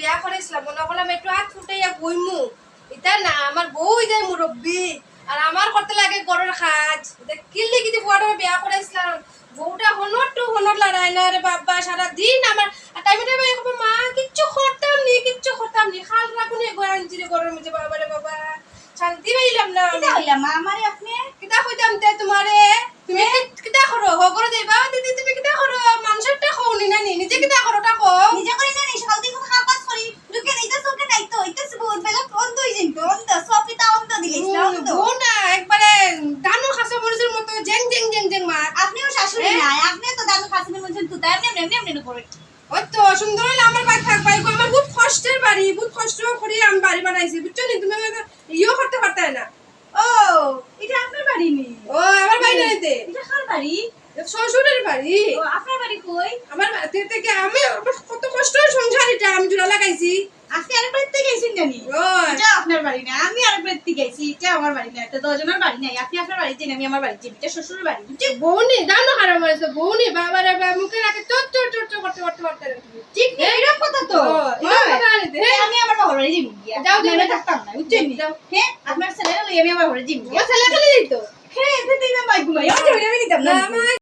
বিয়া করেছিলাম মনে করলাম একটু হাত ফুটাইয়া বইমু এটা না আমার বউ যায় মুরব্বী আর আমার করতে লাগে গরুর কাজ কিনলে কিন্তু বুয়াটা বিয়া করেছিলাম বউটা হনর লড়াই না রে বাবা সারাদিন আমার টাইমে টাইমে মা কিচ্ছু করতাম নি খাল রাখুনি আনছি রে গরুর মধ্যে বাবা রে বাবা শান্তি পাইলাম না কিতা হইলা মা আমারে আপনি কিতা কইতাম তে তোমারে তুমি কিতা করো হগর দেবা দিদি তুমি কিতা করো মানুষটা খাওনি না নিজে কিতা করো তা কো নিজে করি না নি সকাল থেকে খাওয়া কাজ করি ঢুকে নিতে চোখে নাই তো এটা বহুত বেলা অন্ধ হই যাইতো অন্ধ সপিতা অন্ধ দিলেছ অন্ধ বউ না একবারে দানু খাসা মরিচের মতো জেং জেং জেং জেং মা আপনিও শাশুড়ি না আপনি তো দাদু খাসিমের মধ্যে তুতা এমনি করে ওই তো সুন্দর হইলে আমার বাড়ি থাকবা আমার বহুত কষ্টের বাড়ি বহুত কষ্ট করে আমি বাড়ি বানাইছি বুঝছো নি তুমি ইও করতে পারতে না ও এটা আপনার বাড়ি নি ও আমার বাড়ি নাইতে এটা কার বাড়ি শ্বশুরের বাড়ি ও আপনার বাড়ি কই আমার বাড়ি থেকে আমি কত কষ্ট সংসার এটা আমি জোড়া লাগাইছি আজকে আরেক বাড়ি থেকে গেছেন জানি ও এটা আপনার বাড়ি না আমি আরেক বাড়ি থেকে গেছি এটা আমার বাড়ি না এটা দুজনের বাড়ি নাই আপনি আপনার বাড়ি যান আমি আমার বাড়ি যাই এটা শ্বশুরের বাড়ি বুঝছেন বউনি দানো হারাম হয়েছে বউনি বাবার মুখে রাখে চট চট চট করতে করতে করতে ঠিক না এরকম কথা তো এরকম কথা আনিতে, হ্যাঁ? আমি আমার বাবার বাড়ি যাই গিয়া যাও, যাও, আপনারা যাও। থাকতাম না বুঝছেন যাও। হ্যাঁ আপনার ছেলেরা লই আমি আমার বাড়ি যাই ও ছেলে খালি দিত হ্যাঁ এতে দিলাম বাইক ঘুমাই আমি দিতাম না আমার